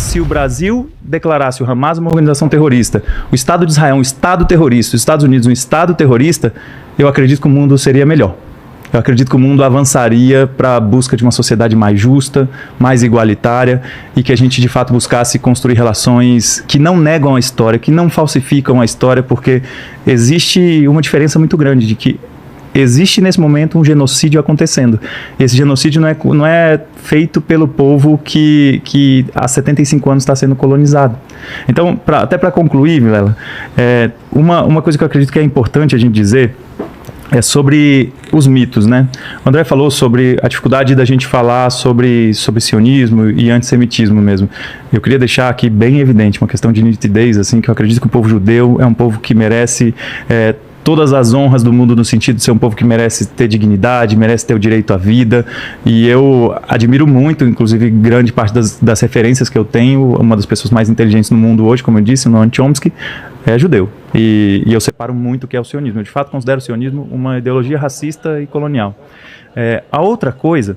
se o Brasil declarasse o Hamas uma organização terrorista, o Estado de Israel um Estado terrorista, os Estados Unidos um Estado terrorista, eu acredito que o mundo seria melhor. Eu acredito que o mundo avançaria para a busca de uma sociedade mais justa, mais igualitária e que a gente de fato buscasse construir relações que não negam a história, que não falsificam a história, porque existe uma diferença muito grande de que existe nesse momento um genocídio acontecendo. Esse genocídio não é feito pelo povo que há 75 anos está sendo colonizado. Então, até para concluir, Vilela, uma coisa que eu acredito que é importante a gente dizer é sobre os mitos, né? O André falou sobre a dificuldade da gente falar sobre sionismo e antissemitismo mesmo. Eu queria deixar aqui bem evidente uma questão de nitidez, assim, que eu acredito que o povo judeu é um povo que merece todas as honras do mundo, no sentido de ser um povo que merece ter dignidade, merece ter o direito à vida, e eu admiro muito, inclusive grande parte das referências que eu tenho, uma das pessoas mais inteligentes no mundo hoje, como eu disse, o Noam Chomsky, é judeu, e eu separo muito o que é o sionismo. Eu de fato considero o sionismo uma ideologia racista e colonial. A outra coisa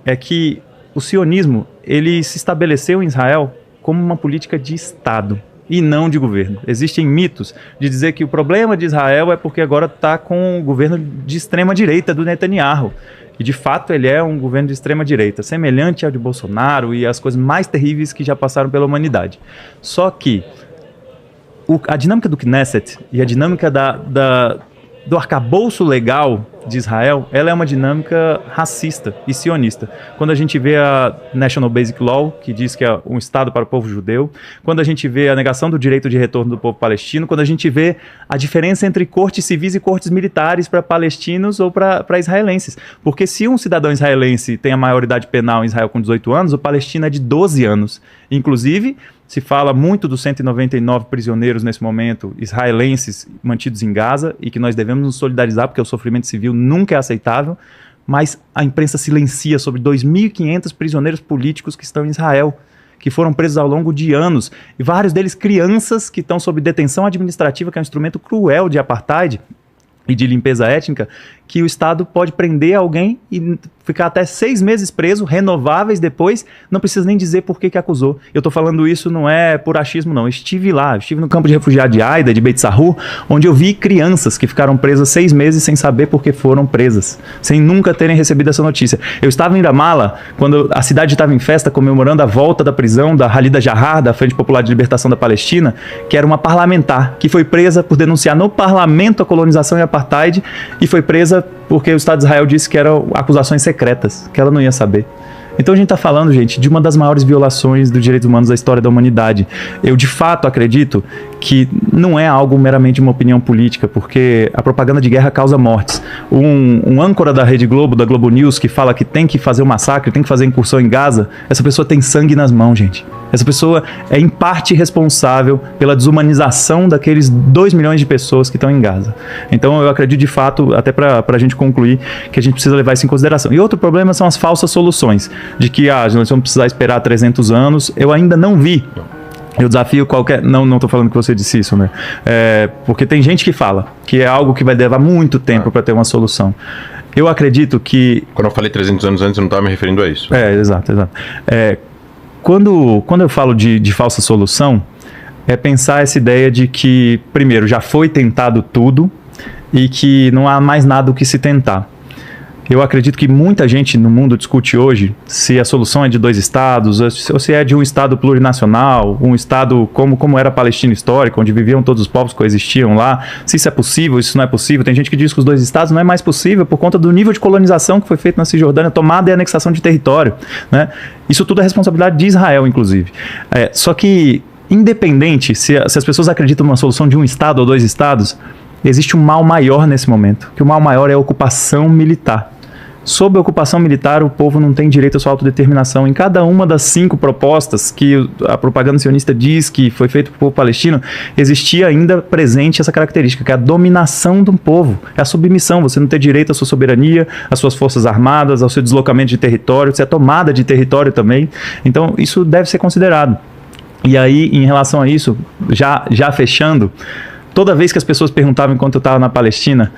é que o sionismo, ele se estabeleceu em Israel como uma política de Estado e não de governo. Existem mitos de dizer que o problema de Israel é porque agora está com o governo de extrema-direita do Netanyahu. E, de fato, ele é um governo de extrema-direita, semelhante ao de Bolsonaro e as coisas mais terríveis que já passaram pela humanidade. Só que a dinâmica do Knesset e a dinâmica do arcabouço legal de Israel, ela é uma dinâmica racista e sionista. Quando a gente vê a National Basic Law, que diz que é um Estado para o povo judeu, quando a gente vê a negação do direito de retorno do povo palestino, quando a gente vê a diferença entre cortes civis e cortes militares para palestinos ou para israelenses. Porque se um cidadão israelense tem a maioridade penal em Israel com 18 anos, o palestino é de 12 anos. Inclusive, se fala muito dos 199 prisioneiros nesse momento, israelenses mantidos em Gaza, e que nós devemos nos solidarizar, porque o sofrimento civil nunca é aceitável, mas a imprensa silencia sobre 2.500 prisioneiros políticos que estão em Israel, que foram presos ao longo de anos, e vários deles crianças que estão sob detenção administrativa, que é um instrumento cruel de apartheid e de limpeza étnica, que o Estado pode prender alguém e ficar até 6 meses preso, renováveis depois, não precisa nem dizer por que acusou. Eu estou falando isso não é por achismo, não. Eu estive lá, estive no campo de refugiados de Aida, de Beit Sahur, onde eu vi crianças que ficaram presas 6 meses sem saber por que foram presas, sem nunca terem recebido essa notícia. Eu estava em Ramallah, quando a cidade estava em festa, comemorando a volta da prisão da Halida Jahar, da Frente Popular de Libertação da Palestina, que era uma parlamentar, que foi presa por denunciar no parlamento a colonização e a apartheid, e foi presa porque o Estado de Israel disse que eram acusações secretas, que ela não ia saber. Então a gente está falando, gente, de uma das maiores violações dos direitos humanos da história da humanidade. Eu, de fato, acredito que não é algo meramente uma opinião política, porque a propaganda de guerra causa mortes. Um âncora da Rede Globo, da Globo News, que fala que tem que fazer um massacre, tem que fazer incursão em Gaza, essa pessoa tem sangue nas mãos, gente. Essa pessoa é, em parte, responsável pela desumanização daqueles 2 milhões de pessoas que estão em Gaza. Então, eu acredito, de fato, até para a gente concluir, que a gente precisa levar isso em consideração. E outro problema são as falsas soluções, de que nós vamos precisar esperar 300 anos. Eu ainda não vi. Eu desafio qualquer... Não estou falando que você disse isso, né? Porque tem gente que fala que é algo que vai levar muito tempo para ter uma solução. Eu acredito que... Quando eu falei 300 anos antes, eu não estava me referindo a isso. Exato. Quando eu falo de falsa solução, é pensar essa ideia de que, primeiro, já foi tentado tudo e que não há mais nada o que se tentar. Eu acredito que muita gente no mundo discute hoje se a solução é de 2 estados, ou se é de um estado plurinacional, um estado como era a Palestina histórica, onde viviam todos os povos, coexistiam lá, se isso é possível, isso não é possível. Tem gente que diz que os 2 estados não é mais possível por conta do nível de colonização que foi feito na Cisjordânia, tomada e anexação de território, né? Isso tudo é responsabilidade de Israel, inclusive. Só que, independente se as pessoas acreditam numa solução de um estado ou 2 estados, existe um mal maior nesse momento, que o mal maior é a ocupação militar. Sob a ocupação militar, o povo não tem direito à sua autodeterminação. Em cada uma das 5 propostas que a propaganda sionista diz que foi feito para o povo palestino, existia ainda presente essa característica, que é a dominação do povo, é a submissão, você não ter direito à sua soberania, às suas forças armadas, ao seu deslocamento de território, à tomada de território também. Então, isso deve ser considerado. E aí, em relação a isso, já fechando, toda vez que as pessoas perguntavam enquanto eu estava na Palestina,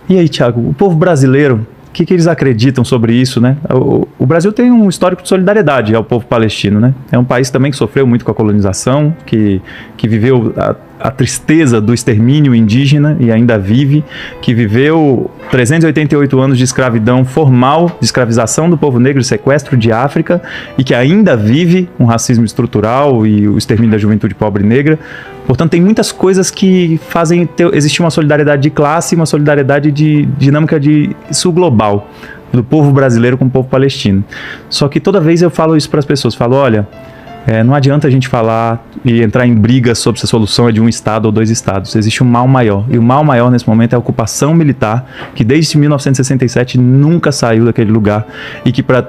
e aí, Thiago, o povo brasileiro que eles acreditam sobre isso, né? O Brasil tem um histórico de solidariedade ao povo palestino, né? É um país também que sofreu muito com a colonização, que viveu a tristeza do extermínio indígena e ainda vive, que viveu 388 anos de escravidão formal, de escravização do povo negro e sequestro de África, e que ainda vive um racismo estrutural e o extermínio da juventude pobre negra. Portanto, tem muitas coisas que fazem existir uma solidariedade de classe, uma solidariedade de dinâmica de sul global, do povo brasileiro com o povo palestino. Só que toda vez eu falo isso para as pessoas, falo, olha, não adianta a gente falar e entrar em brigas sobre se a solução é de um estado ou 2 estados. Existe um mal maior, e o mal maior nesse momento é a ocupação militar, que desde 1967 nunca saiu daquele lugar, e que para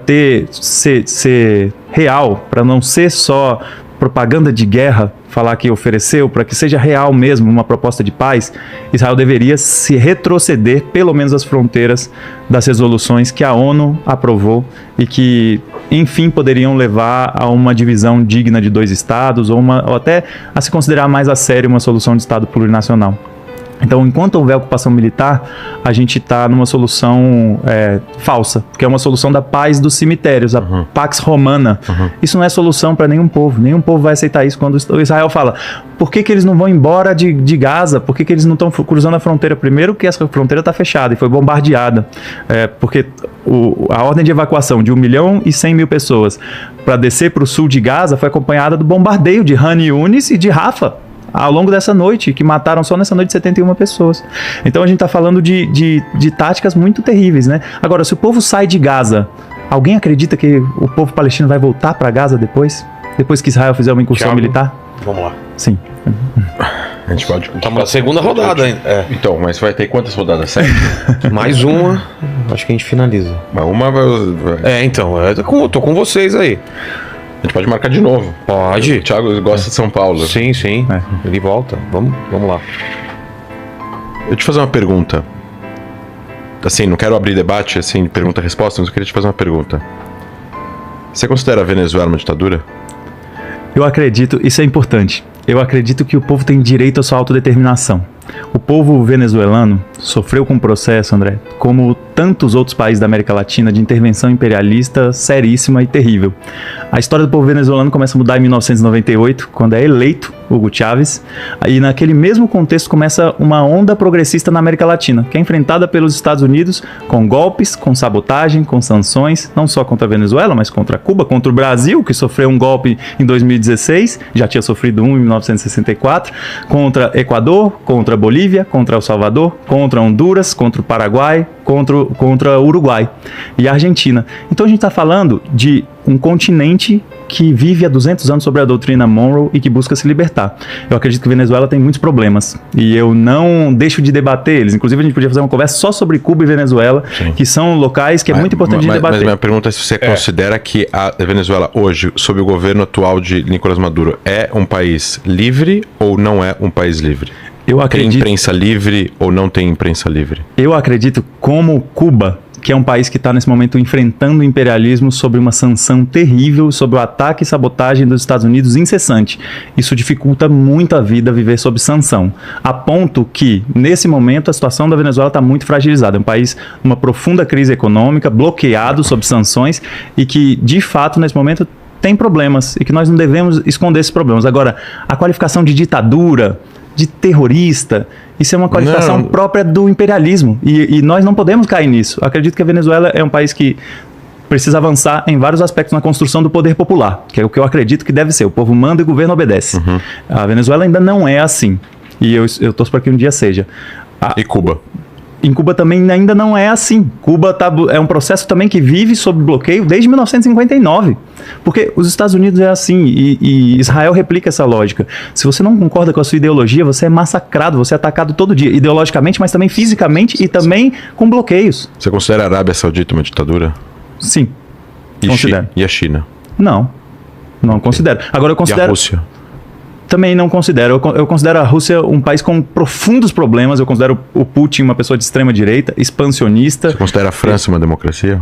ser real, para não ser só propaganda de guerra, falar que ofereceu, para que seja real mesmo uma proposta de paz, Israel deveria se retroceder pelo menos às fronteiras das resoluções que a ONU aprovou e que, enfim, poderiam levar a uma divisão digna de 2 estados ou até a se considerar mais a sério uma solução de estado plurinacional. Então, enquanto houver ocupação militar, a gente está numa solução falsa, que é uma solução da paz dos cemitérios, a Pax Romana. Isso não é solução para nenhum povo vai aceitar isso. Quando o Israel fala, por que eles não vão embora de Gaza? Por que eles não estão cruzando a fronteira? Primeiro que essa fronteira está fechada e foi bombardeada, porque a ordem de evacuação de 1.100.000 pessoas para descer para o sul de Gaza foi acompanhada do bombardeio de Han Yunis e de Rafah, ao longo dessa noite, que mataram só nessa noite 71 pessoas. Então a gente está falando de táticas muito terríveis, né? Agora, se o povo sai de Gaza, alguém acredita que o povo palestino vai voltar para Gaza depois? Depois que Israel fizer uma incursão militar? Vamos lá. Sim. A gente pode... Estamos na segunda rodada ainda. Então, mas vai ter quantas rodadas? 7? Mais uma, acho que a gente finaliza. Mas uma vai... Então, tô com vocês aí. A gente pode marcar de novo. Pode. O Thiago gosta de São Paulo. Sim. Ele volta. Vamos lá. Eu te fazer uma pergunta. Assim, não quero abrir debate, assim, pergunta-resposta, mas eu queria te fazer uma pergunta. Você considera a Venezuela uma ditadura? Eu acredito, isso é importante, eu acredito que o povo tem direito à sua autodeterminação. O povo venezuelano sofreu com um processo, André, como tantos outros países da América Latina, de intervenção imperialista seríssima e terrível. A história do povo venezuelano começa a mudar em 1998, quando é eleito Hugo Chávez, e naquele mesmo contexto começa uma onda progressista na América Latina, que é enfrentada pelos Estados Unidos com golpes, com sabotagem, com sanções, não só contra a Venezuela, mas contra Cuba, contra o Brasil, que sofreu um golpe em 2016, já tinha sofrido um em 1964, contra Equador, contra Bolívia, contra El Salvador, contra Honduras, contra o Paraguai, contra o Uruguai e a Argentina. Então a gente está falando de um continente que vive há 200 anos sobre a doutrina Monroe e que busca se libertar. Eu acredito que a Venezuela tem muitos problemas e eu não deixo de debater eles. Inclusive a gente podia fazer uma conversa só sobre Cuba e Venezuela, que são locais que é muito importante de debater. Mas minha pergunta é se você considera que a Venezuela hoje, sob o governo atual de Nicolás Maduro, é um país livre ou não é um país livre? Tem imprensa livre ou não tem imprensa livre? Eu acredito, como Cuba, que é um país que está nesse momento enfrentando o imperialismo sob uma sanção terrível, sob o ataque e sabotagem dos Estados Unidos incessante. Isso dificulta muito a vida viver sob sanção, a ponto que, nesse momento, a situação da Venezuela está muito fragilizada. É um país numa profunda crise econômica, bloqueado sob sanções e que, de fato, nesse momento, tem problemas e que nós não devemos esconder esses problemas. Agora, a qualificação de ditadura, de terrorista, isso é uma qualificação própria do imperialismo e nós não podemos cair nisso. Eu acredito que a Venezuela é um país que precisa avançar em vários aspectos na construção do poder popular, que é o que eu acredito que deve ser. O povo manda e o governo obedece. A Venezuela ainda não é assim e eu torço para que um dia seja. E Cuba? Em Cuba também ainda não é assim. Cuba é um processo também que vive sob bloqueio desde 1959. Porque os Estados Unidos é assim e Israel replica essa lógica. Se você não concorda com a sua ideologia, você é massacrado, você é atacado todo dia, ideologicamente, mas também fisicamente e também com bloqueios. Você considera a Arábia Saudita uma ditadura? Sim, considero. E a China? Não considero. Agora eu considero... E a Rússia? Também não considero. Eu considero a Rússia um país com profundos problemas. Eu considero o Putin uma pessoa de extrema direita, expansionista. Você considera a França uma democracia?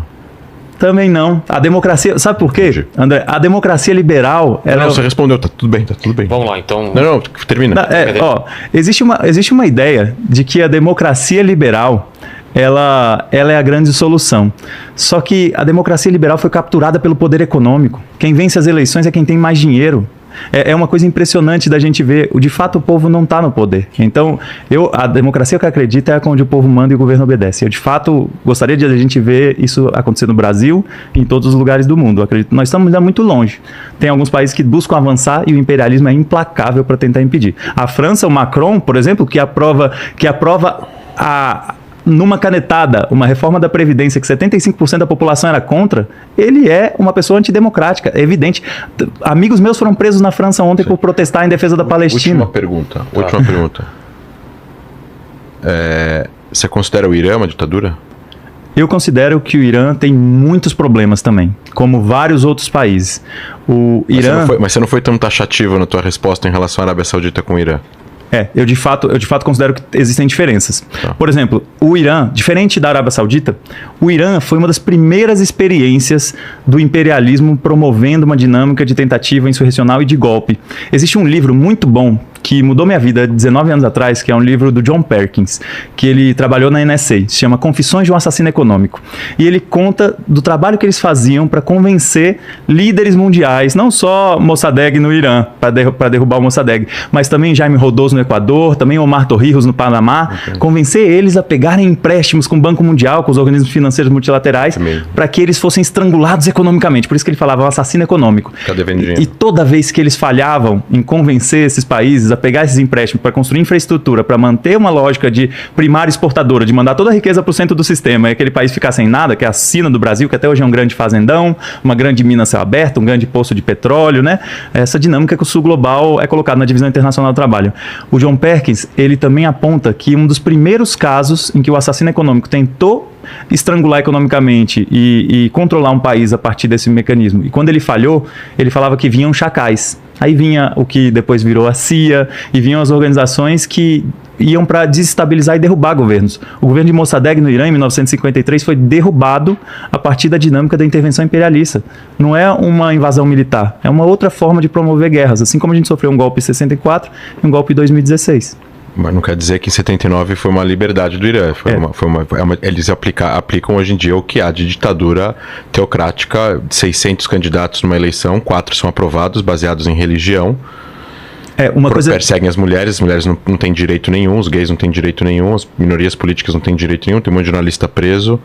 Também não. A democracia... Sabe por quê, André? A democracia liberal... Você respondeu. Tá tudo bem. Vamos lá, então... Não, termina. Existe uma ideia de que a democracia liberal ela é a grande solução. Só que a democracia liberal foi capturada pelo poder econômico. Quem vence as eleições é quem tem mais dinheiro. É uma coisa impressionante da gente ver. De fato, o povo não está no poder. Então, a democracia que eu acredito é onde o povo manda e o governo obedece. Eu, de fato, gostaria de a gente ver isso acontecer no Brasil e em todos os lugares do mundo. Eu acredito. Nós estamos ainda muito longe. Tem alguns países que buscam avançar e o imperialismo é implacável para tentar impedir. A França, o Macron, por exemplo, que aprova numa canetada, uma reforma da Previdência que 75% da população era contra, ele é uma pessoa antidemocrática, é evidente. Amigos meus foram presos na França ontem por protestar em defesa da Palestina. Última pergunta. Você considera o Irã uma ditadura? Eu considero que o Irã tem muitos problemas também, como vários outros países. Mas você não foi tão taxativo na tua resposta em relação à Arábia Saudita com o Irã? Eu de fato considero que existem diferenças. Tá. Por exemplo, o Irã, diferente da Arábia Saudita, o Irã foi uma das primeiras experiências do imperialismo promovendo uma dinâmica de tentativa insurrecional e de golpe. Existe um livro muito bom que mudou minha vida 19 anos atrás, que é um livro do John Perkins, que ele trabalhou na NSA, se chama Confissões de um Assassino Econômico. E ele conta do trabalho que eles faziam para convencer líderes mundiais, não só Mossadegh no Irã, para derrubar o Mossadegh, mas também Jaime Rodós no Equador, também Omar Torrijos no Panamá, convencer eles a pegarem empréstimos com o Banco Mundial, com os organismos financeiros multilaterais, para que eles fossem estrangulados economicamente. Por isso que ele falava um assassino econômico. E toda vez que eles falhavam em convencer esses países a pegar esses empréstimos para construir infraestrutura, para manter uma lógica de primária exportadora, de mandar toda a riqueza para o centro do sistema e aquele país ficar sem nada, que é a sina do Brasil, que até hoje é um grande fazendão, uma grande mina a céu aberto, um grande poço de petróleo, né? Essa dinâmica que o Sul Global é colocado na Divisão Internacional do Trabalho. O John Perkins, ele também aponta que um dos primeiros casos em que o assassino econômico tentou estrangular economicamente e controlar um país a partir desse mecanismo. E quando ele falhou, ele falava que vinham chacais. Aí vinha o que depois virou a CIA e vinham as organizações que iam para desestabilizar e derrubar governos. O governo de Mossadegh no Irã, em 1953, foi derrubado a partir da dinâmica da intervenção imperialista. Não é uma invasão militar, é uma outra forma de promover guerras, assim como a gente sofreu um golpe em 64 e um golpe em 2016. Mas não quer dizer que em 79 foi uma liberdade do Irã. Eles aplicam hoje em dia o que há de ditadura teocrática, 600 candidatos numa eleição, 4 são aprovados, baseados em religião. Perseguem as mulheres não têm direito nenhum, os gays não têm direito nenhum, as minorias políticas não têm direito nenhum, tem um monte de jornalista preso,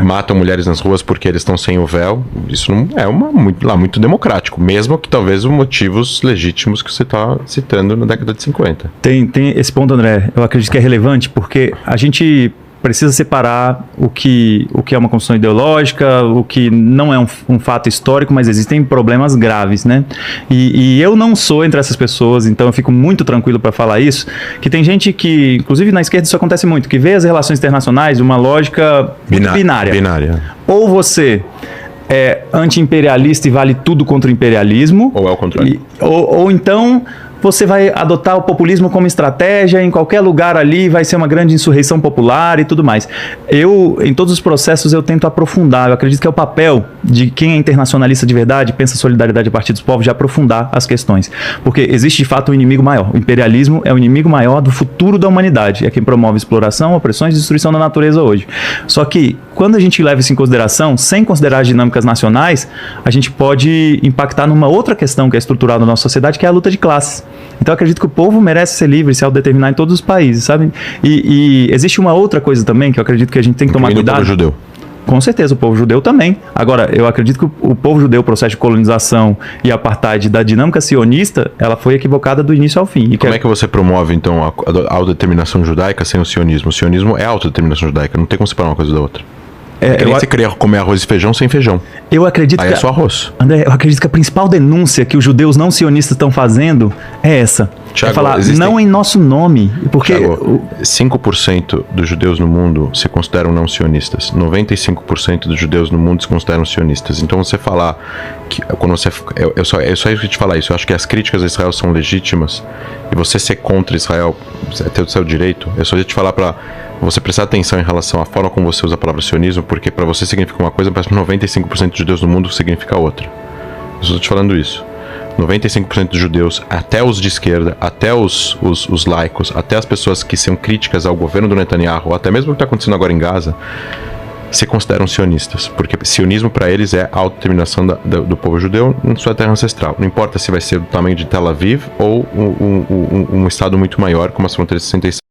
matam mulheres nas ruas porque eles estão sem o véu. Isso não é muito democrático, mesmo que talvez os motivos legítimos que você está citando na década de 50. Tem esse ponto, André, eu acredito que é relevante, porque a gente precisa separar o que é uma construção ideológica, o que não é um fato histórico, mas existem problemas graves, né? E eu não sou entre essas pessoas, então eu fico muito tranquilo para falar isso, que tem gente que, inclusive na esquerda isso acontece muito, que vê as relações internacionais de uma lógica binária. Ou você é anti-imperialista e vale tudo contra o imperialismo. Ou é o contrário. Ou então você vai adotar o populismo como estratégia, em qualquer lugar ali vai ser uma grande insurreição popular e tudo mais. Em todos os processos, eu tento aprofundar. Eu acredito que é o papel de quem é internacionalista de verdade, pensa solidariedade a partir dos povos, de aprofundar as questões. Porque existe, de fato, um inimigo maior. O imperialismo é o inimigo maior do futuro da humanidade. É quem promove exploração, opressões e destruição da natureza hoje. Só que, quando a gente leva isso em consideração, sem considerar as dinâmicas nacionais, a gente pode impactar numa outra questão que é estrutural na nossa sociedade, que é a luta de classes. Então eu acredito que o povo merece ser livre, se autodeterminar em todos os países, sabe? E existe uma outra coisa também que eu acredito que a gente tem que tomar cuidado. O povo judeu. Com certeza, o povo judeu também. Agora, eu acredito que o povo judeu, o processo de colonização e apartheid da dinâmica sionista, ela foi equivocada do início ao fim. Como é que você promove, então, a autodeterminação judaica sem o sionismo? O sionismo é a autodeterminação judaica, não tem como separar uma coisa da outra. Que nem você queria comer arroz e feijão sem feijão. Eu acredito Aí é só arroz. André, eu acredito que a principal denúncia que os judeus não sionistas estão fazendo é essa. Thiago, é falar, não em nosso nome. Porque Thiago, 5% dos judeus no mundo se consideram não sionistas. 95% dos judeus no mundo se consideram sionistas. Então você falar que quando você eu só ia te falar isso. Eu acho que as críticas a Israel são legítimas e você ser contra Israel é ter o seu direito. Eu só ia te falar para você prestar atenção em relação à forma como você usa a palavra sionismo, porque para você significa uma coisa, mas para 95% dos judeus no mundo significa outra. Eu só estou te falando isso. 95% dos judeus, até os de esquerda, até os laicos, até as pessoas que são críticas ao governo do Netanyahu, ou até mesmo o que está acontecendo agora em Gaza, se consideram sionistas, porque sionismo para eles é a autodeterminação do povo judeu em sua terra ancestral. Não importa se vai ser do tamanho de Tel Aviv ou um estado muito maior, como as fronteiras de 67.